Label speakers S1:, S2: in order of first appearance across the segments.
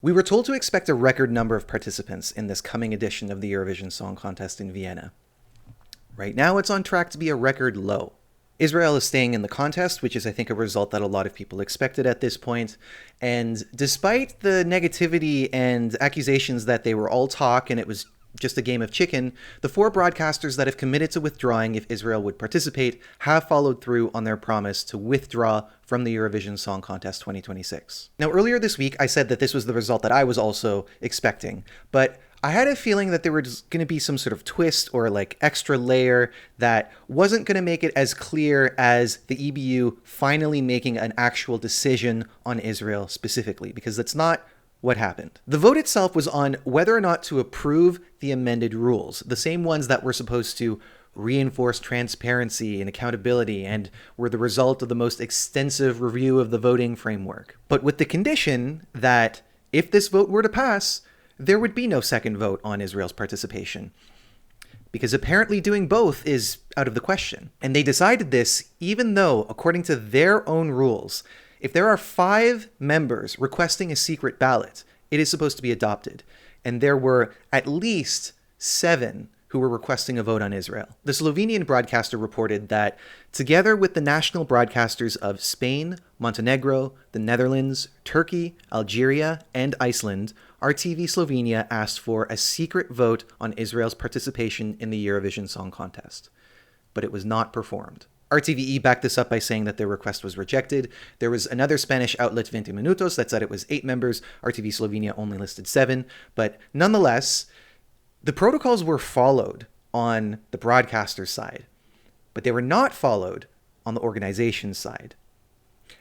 S1: We were told to expect a record number of participants in this coming edition of the Eurovision Song Contest in Vienna. Right now, it's on track to be a record low. Israel is staying in the contest, which is, I think, a result that a lot of people expected at this point. And despite the negativity and accusations that they were all talk and it was just a game of chicken, the four broadcasters that have committed to withdrawing if Israel would participate have followed through on their promise to withdraw from the Eurovision Song Contest 2026. Now, earlier this week, I said that this was the result that I was also expecting, but I had a feeling that there was going to be some sort of twist or extra layer that wasn't going to make it as clear as the EBU finally making an actual decision on Israel specifically, because that's not what happened. The vote itself was on whether or not to approve the amended rules, the same ones that were supposed to reinforce transparency and accountability and were the result of the most extensive review of the voting framework. But with the condition that if this vote were to pass, there would be no second vote on Israel's participation, because apparently doing both is out of the question. And they decided this even though, according to their own rules, if there are 5 members requesting a secret ballot, it is supposed to be adopted. And there were at least 7 who were requesting a vote on Israel. The Slovenian broadcaster reported that together with the national broadcasters of Spain, Montenegro, the Netherlands, Turkey, Algeria, and Iceland, RTV Slovenia asked for a secret vote on Israel's participation in the Eurovision Song Contest. But it was not performed. RTVE backed this up by saying that their request was rejected. There was another Spanish outlet, 20 Minutos, that said it was 8 members. RTV Slovenia only listed 7. But nonetheless, the protocols were followed on the broadcaster's side, but they were not followed on the organization's side.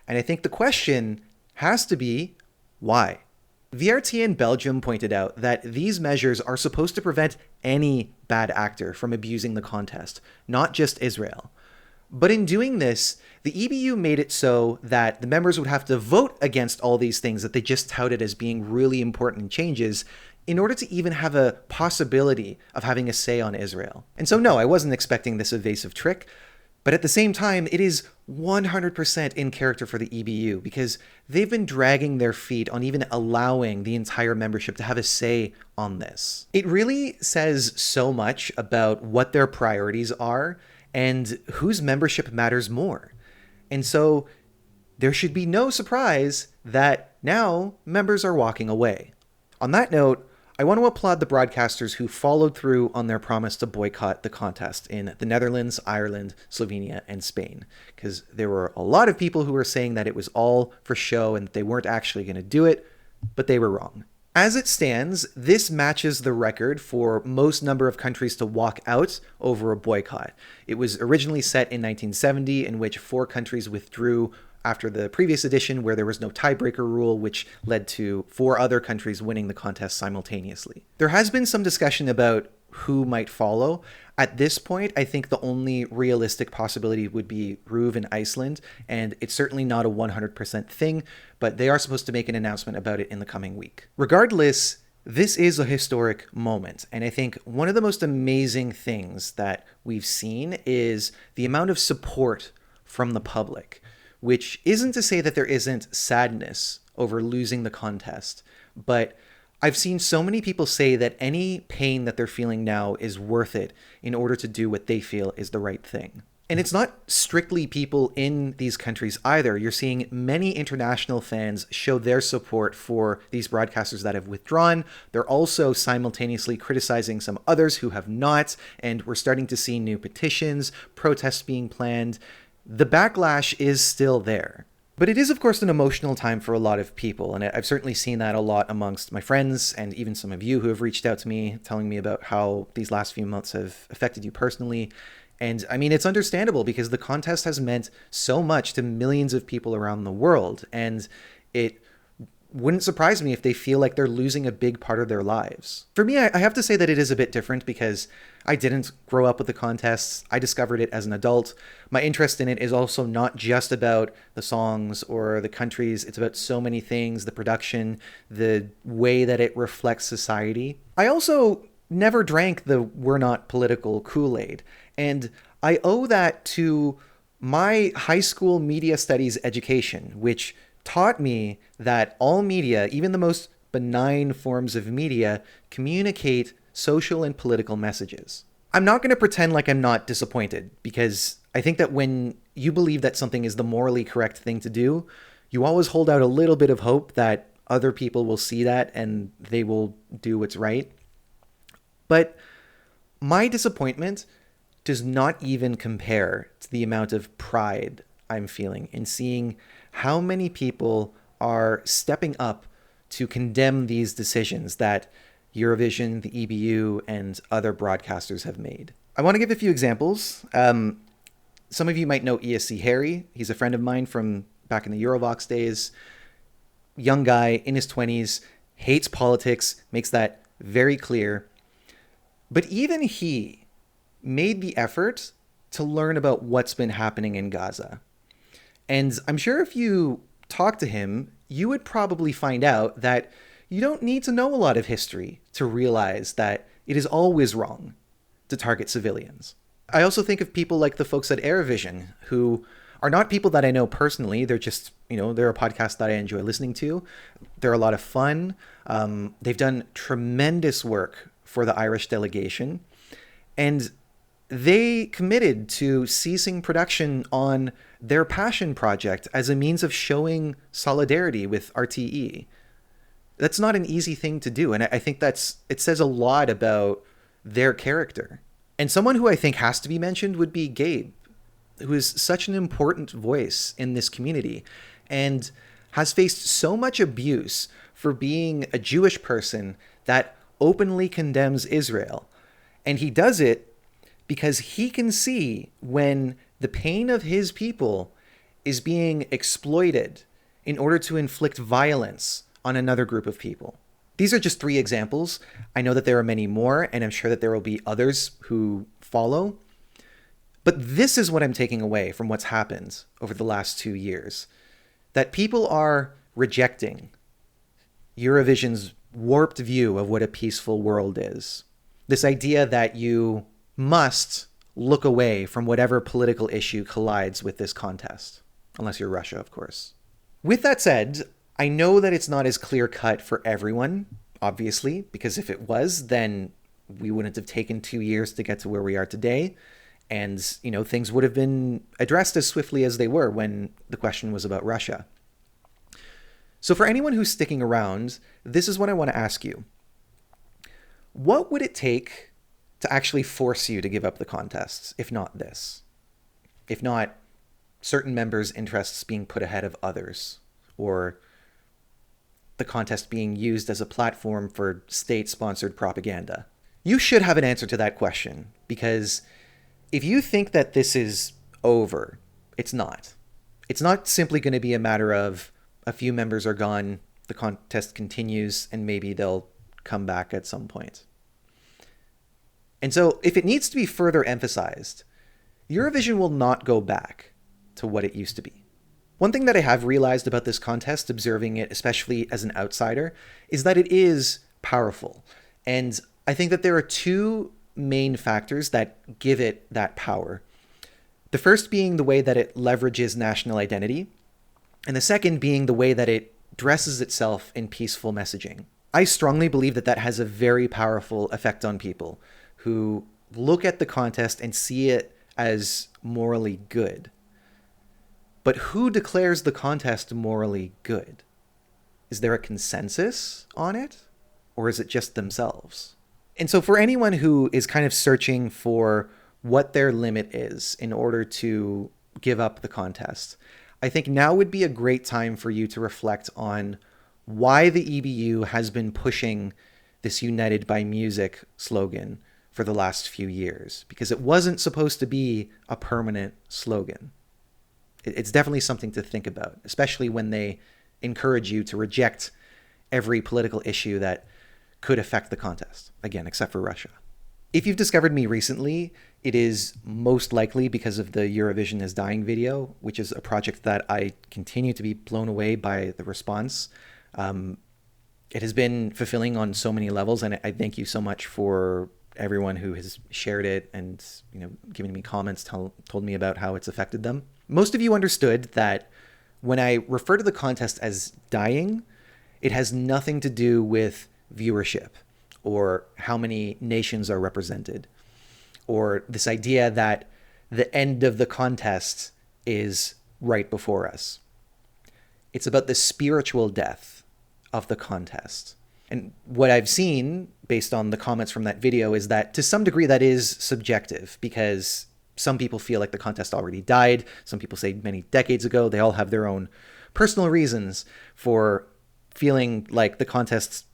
S1: And I think the question has to be, why? VRT in Belgium pointed out that these measures are supposed to prevent any bad actor from abusing the contest, not just Israel. But in doing this, the EBU made it so that the members would have to vote against all these things that they just touted as being really important changes in order to even have a possibility of having a say on Israel. And so no, I wasn't expecting this evasive trick, but at the same time, it is 100% in character for the EBU because they've been dragging their feet on even allowing the entire membership to have a say on this. It really says so much about what their priorities are and whose membership matters more. And so there should be no surprise that now members are walking away. On that note, I want to applaud the broadcasters who followed through on their promise to boycott the contest in the Netherlands, Ireland, Slovenia, and Spain, because there were a lot of people who were saying that it was all for show and that they weren't actually going to do it, but they were wrong. As it stands, this matches the record for most number of countries to walk out over a boycott. It was originally set in 1970, in which 4 countries withdrew after the previous edition, where there was no tiebreaker rule, which led to 4 other countries winning the contest simultaneously. There has been some discussion about who might follow. At this point, I think the only realistic possibility would be RÚV in Iceland, and it's certainly not a 100% thing, but they are supposed to make an announcement about it in the coming week. Regardless, this is a historic moment, and I think one of the most amazing things that we've seen is the amount of support from the public, which isn't to say that there isn't sadness over losing the contest, but I've seen so many people say that any pain that they're feeling now is worth it in order to do what they feel is the right thing. And it's not strictly people in these countries either. You're seeing many international fans show their support for these broadcasters that have withdrawn. They're also simultaneously criticizing some others who have not, and we're starting to see new petitions, protests being planned. The backlash is still there. But it is, of course, an emotional time for a lot of people, and I've certainly seen that a lot amongst my friends and even some of you who have reached out to me telling me about how these last few months have affected you personally. And I mean, it's understandable because the contest has meant so much to millions of people around the world, and it wouldn't surprise me if they feel like they're losing a big part of their lives. For me, I have to say that it is a bit different because I didn't grow up with the contests. I discovered it as an adult. My interest in it is also not just about the songs or the countries. It's about so many things, the production, the way that it reflects society. I also never drank the "we're not political" Kool-Aid, and I owe that to my high school media studies education, which taught me that all media, even the most benign forms of media communicate social and political messages. I'm not going to pretend like I'm not disappointed, because I think that when you believe that something is the morally correct thing to do, you always hold out a little bit of hope that other people will see that and they will do what's right. But my disappointment does not even compare to the amount of pride I'm feeling in seeing how many people are stepping up to condemn these decisions that Eurovision, the EBU, and other broadcasters have made. I want to give a few examples. Some of you might know ESC Harry. He's a friend of mine from back in the Eurovox days. Young guy in his 20s, hates politics, makes that very clear. But even he made the effort to learn about what's been happening in Gaza. And I'm sure if you talk to him, you would probably find out that you don't need to know a lot of history to realize that it is always wrong to target civilians. I also think of people like the folks at Eurovision, who are not people that I know personally. They're just, they're a podcast that I enjoy listening to. They're a lot of fun. They've done tremendous work for the Irish delegation. And they committed to ceasing production on their passion project as a means of showing solidarity with RTE. That's not an easy thing to do. And I think it says a lot about their character. And someone who I think has to be mentioned would be Gabe, who is such an important voice in this community and has faced so much abuse for being a Jewish person that openly condemns Israel. And he does it because he can see when the pain of his people is being exploited in order to inflict violence on another group of people. These are just 3 examples. I know that there are many more, and I'm sure that there will be others who follow. But this is what I'm taking away from what's happened over the last 2 years. That people are rejecting Eurovision's warped view of what a peaceful world is. This idea that you must look away from whatever political issue collides with this contest. Unless you're Russia, of course. With that said, I know that it's not as clear-cut for everyone, obviously, because if it was, then we wouldn't have taken 2 years to get to where we are today. And, things would have been addressed as swiftly as they were when the question was about Russia. So for anyone who's sticking around, this is what I want to ask you. What would it take to actually force you to give up the contests, if not this? If not certain members' interests being put ahead of others, or the contest being used as a platform for state-sponsored propaganda? You should have an answer to that question, because if you think that this is over, it's not. It's not simply going to be a matter of a few members are gone, the contest continues, and maybe they'll come back at some point. And so if it needs to be further emphasized, Eurovision will not go back to what it used to be. One thing that I have realized about this contest, observing it especially as an outsider, is that it is powerful. And I think that there are 2 main factors that give it that power. The first being the way that it leverages national identity, and the second being the way that it dresses itself in peaceful messaging. I strongly believe that that has a very powerful effect on people who look at the contest and see it as morally good. But who declares the contest morally good? Is there a consensus on it? Or is it just themselves? And so for anyone who is kind of searching for what their limit is in order to give up the contest, I think now would be a great time for you to reflect on why the EBU has been pushing this United by Music slogan for the last few years, because it wasn't supposed to be a permanent slogan. It's definitely something to think about, especially when they encourage you to reject every political issue that could affect the contest. Again, except for Russia. If you've discovered me recently, it is most likely because of the Eurovision is Dying video, which is a project that I continue to be blown away by the response. It has been fulfilling on so many levels, and I thank you so much for everyone who has shared it and given me comments, told me about how it's affected them. Most of you understood that when I refer to the contest as dying, It has nothing to do with viewership or how many nations are represented or this idea that the end of the contest is right before us. It's about the spiritual death of the contest. And what I've seen, based on the comments from that video, is that to some degree that is subjective, because some people feel like the contest already died. Some people say many decades ago. They all have their own personal reasons for feeling like the contest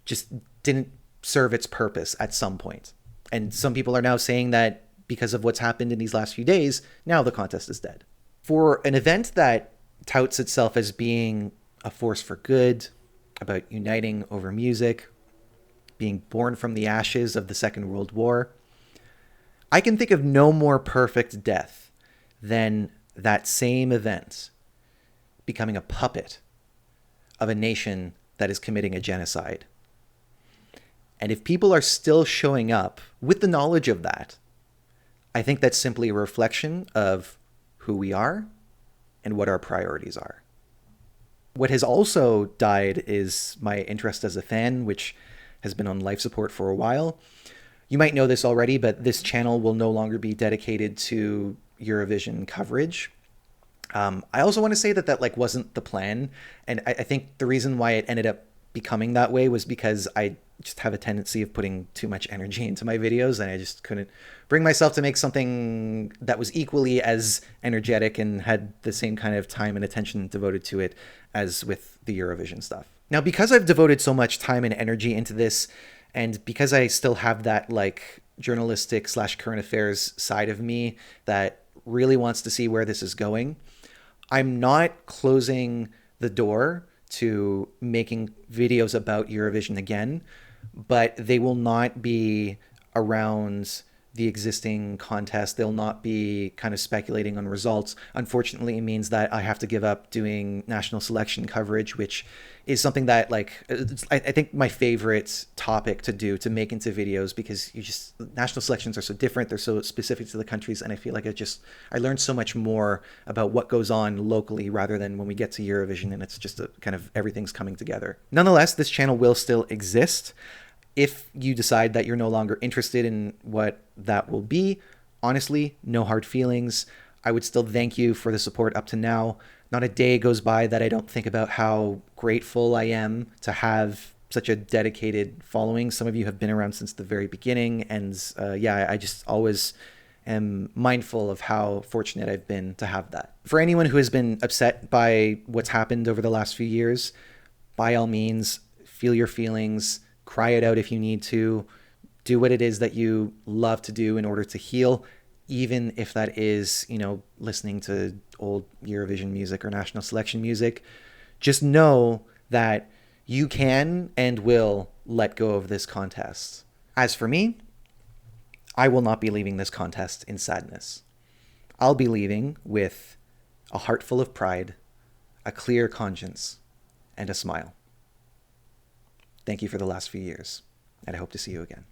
S1: just didn't serve its purpose at some point. And some people are now saying that because of what's happened in these last few days, now the contest is dead. For an event that touts itself as being a force for good, about uniting over music, being born from the ashes of the Second World War, I can think of no more perfect death than that same event becoming a puppet of a nation that is committing a genocide. And if people are still showing up with the knowledge of that, I think that's simply a reflection of who we are and what our priorities are. What has also died is my interest as a fan, which has been on life support for a while. You might know this already, but this channel will no longer be dedicated to Eurovision coverage. I also want to say that wasn't the plan. And I think the reason why it ended up becoming that way was because I just have a tendency of putting too much energy into my videos, and I just couldn't bring myself to make something that was equally as energetic and had the same kind of time and attention devoted to it as with the Eurovision stuff. Now, because I've devoted so much time and energy into this, and because I still have that journalistic / current affairs side of me that really wants to see where this is going, I'm not closing the door to making videos about Eurovision again, but they will not be around the existing contest. They'll not be kind of speculating on results. Unfortunately, it means that I have to give up doing national selection coverage, which is something that I think my favorite topic to make into videos, because national selections are so different. They're so specific to the countries. And I feel like I learned so much more about what goes on locally rather than when we get to Eurovision and it's just everything's coming together. Nonetheless, this channel will still exist. If you decide that you're no longer interested in what that will be, honestly, no hard feelings. I would still thank you for the support up to now. Not a day goes by that I don't think about how grateful I am to have such a dedicated following. Some of you have been around since the very beginning. And I just always am mindful of how fortunate I've been to have that. For anyone who has been upset by what's happened over the last few years, by all means, feel your feelings. Cry it out if you need to. Do what it is that you love to do in order to heal, even if that is, listening to old Eurovision music or national selection music. Just know that you can and will let go of this contest. As for me, I will not be leaving this contest in sadness. I'll be leaving with a heart full of pride, a clear conscience, and a smile. Thank you for the last few years, and I hope to see you again.